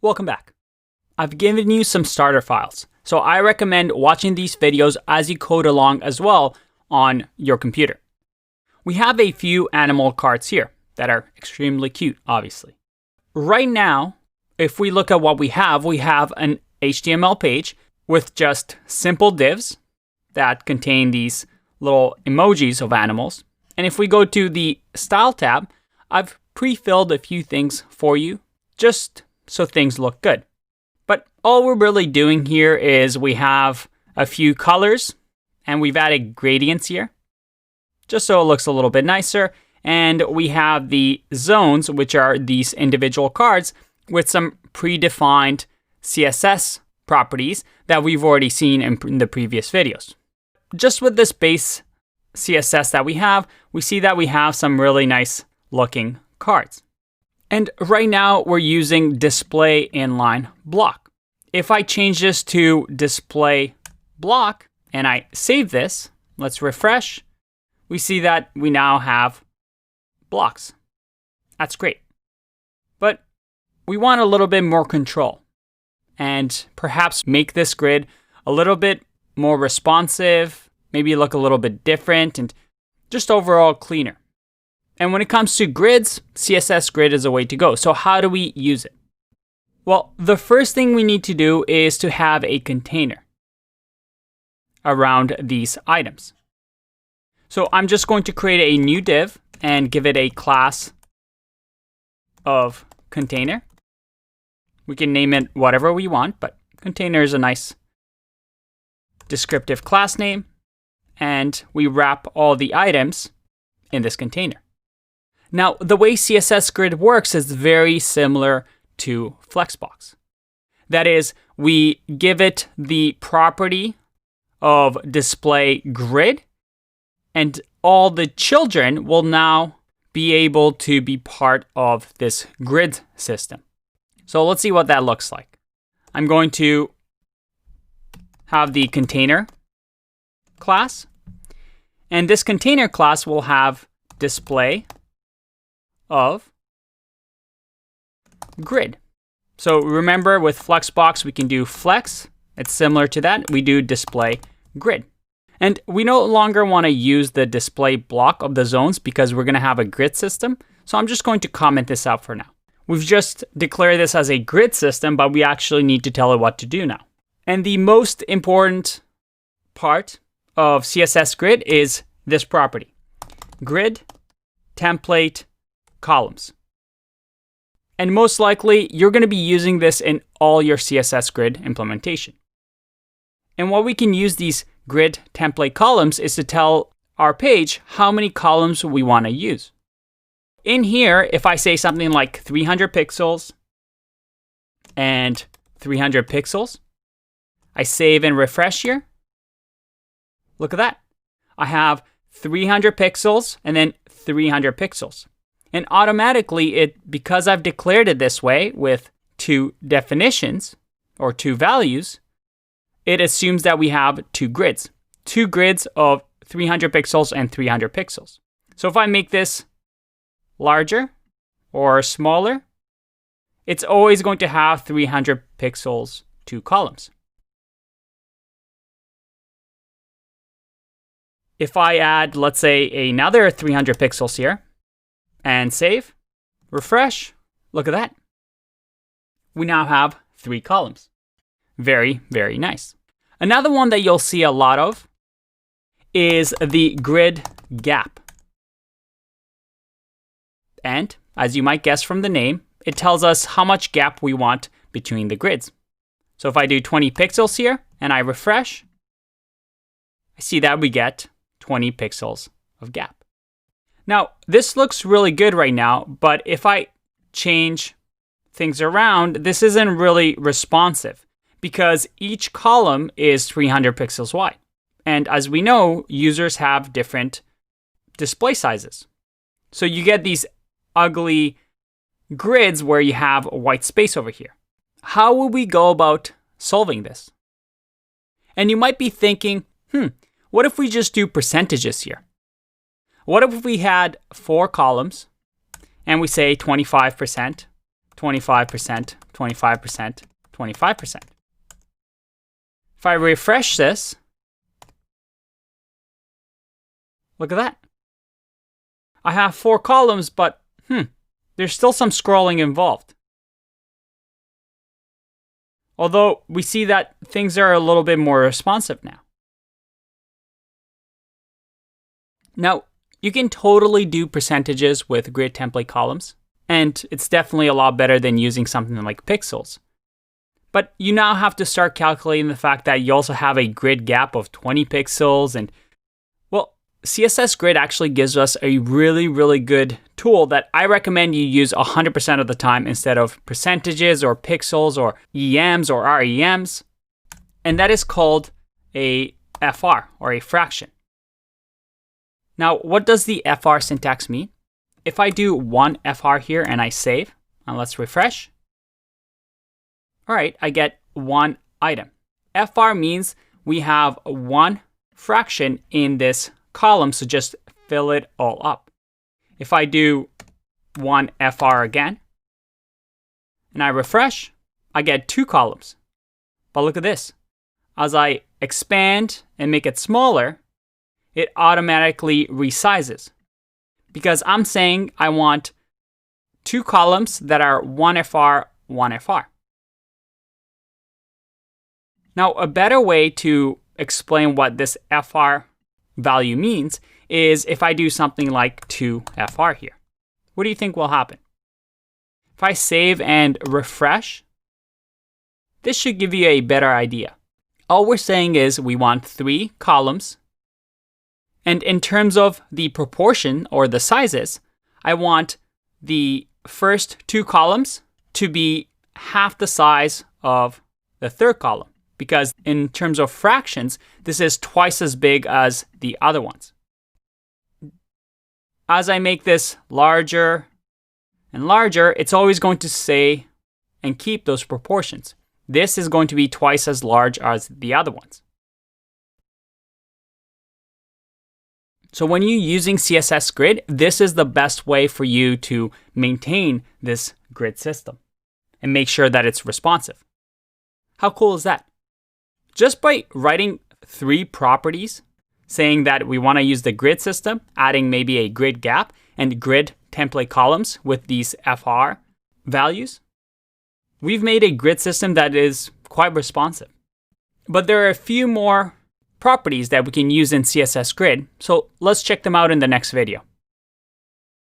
Welcome back. I've given you some starter files, so I recommend watching these videos as you code along as well on your computer. We have a few animal cards here that are extremely cute, obviously. Right now, if we look at what we have an HTML page with just simple divs that contain these little emojis of animals. And if we go to the Style tab, I've pre-filled a few things for you just so things look good. But all we're really doing here is we have a few colors and we've added gradients here just so it looks a little bit nicer. And we have the zones, which are these individual cards with some predefined CSS properties that we've already seen in the previous videos. Just with this base CSS that we see that we have some really nice looking cards. And right now we're using display inline block. If I change this to display block and I save this, let's refresh, we see that we now have blocks. That's great. But we want a little bit more control and perhaps make this grid a little bit more responsive, maybe look a little bit different and just overall cleaner. And when it comes to grids, CSS Grid is a way to go. So how do we use it? Well, the first thing we need to do is to have a container around these items. So I'm just going to create a new div and give it a class of container. We can name it whatever we want, but container is a nice descriptive class name. And we wrap all the items in this container. Now, the way CSS Grid works is very similar to Flexbox. That is, we give it the property of display grid, and all the children will now be able to be part of this grid system. So let's see what that looks like. I'm going to have the container class, and this container class will have display of grid. So remember, with Flexbox, we can do flex. It's similar to that. We do display grid. And we no longer want to use the display block of the zones because we're going to have a grid system. So I'm just going to comment this out for now. We've just declared this as a grid system, but we actually need to tell it what to do now. And the most important part of CSS Grid is this property, grid template columns. And most likely, you're going to be using this in all your CSS Grid implementation. And what we can use these grid template columns is to tell our page how many columns we want to use. In here, if I say something like 300 pixels and 300 pixels, I save and refresh here. Look at that. I have 300 pixels and then 300 pixels. And automatically, because I've declared it this way with two definitions or two values, it assumes that we have two grids of 300 pixels and 300 pixels. So if I make this larger or smaller, it's always going to have 300 pixels, two columns. If I add, let's say, another 300 pixels here and save, refresh, look at that. We now have 3 columns. Very, very nice. Another one that you'll see a lot of is the grid gap. And as you might guess from the name, it tells us how much gap we want between the grids. So if I do 20 pixels here and I refresh, I see that we get 20 pixels of gap. Now, this looks really good right now, but if I change things around, this isn't really responsive because each column is 300 pixels wide. And as we know, users have different display sizes. So you get these ugly grids where you have a white space over here. How will we go about solving this? And you might be thinking, what if we just do percentages here? What if we had 4 columns and we say 25%, 25%, 25%, 25%. If I refresh this, look at that. I have 4 columns, but there's still some scrolling involved. Although we see that things are a little bit more responsive now. Now, you can totally do percentages with grid template columns, and it's definitely a lot better than using something like pixels. But you now have to start calculating the fact that you also have a grid gap of 20 pixels, and well, CSS Grid actually gives us a really good tool that I recommend you use 100% of the time instead of percentages or pixels or EMs or REMs. And that is called a FR, or a fraction. Now, what does the FR syntax mean? If I do one FR here and I save, and let's refresh. All right, I get one item. FR means we have one fraction in this column, so just fill it all up. If I do one FR again, and I refresh, I get 2 columns. But look at this. As I expand and make it smaller, it automatically resizes. Because I'm saying I want 2 columns that are 1 FR, 1 FR. Now, a better way to explain what this FR value means is if I do something like 2 FR here. What do you think will happen? If I save and refresh, this should give you a better idea. All we're saying is we want 3 columns. And in terms of the proportion or the sizes, I want the first 2 columns to be half the size of the third column. Because in terms of fractions, this is twice as big as the other ones. As I make this larger and larger, it's always going to say and keep those proportions. This is going to be twice as large as the other ones. So when you're using CSS Grid, this is the best way for you to maintain this grid system and make sure that it's responsive. How cool is that? Just by writing 3 properties, saying that we want to use the grid system, adding maybe a grid gap and grid template columns with these FR values, we've made a grid system that is quite responsive. But there are a few more properties that we can use in CSS Grid, so let's check them out in the next video.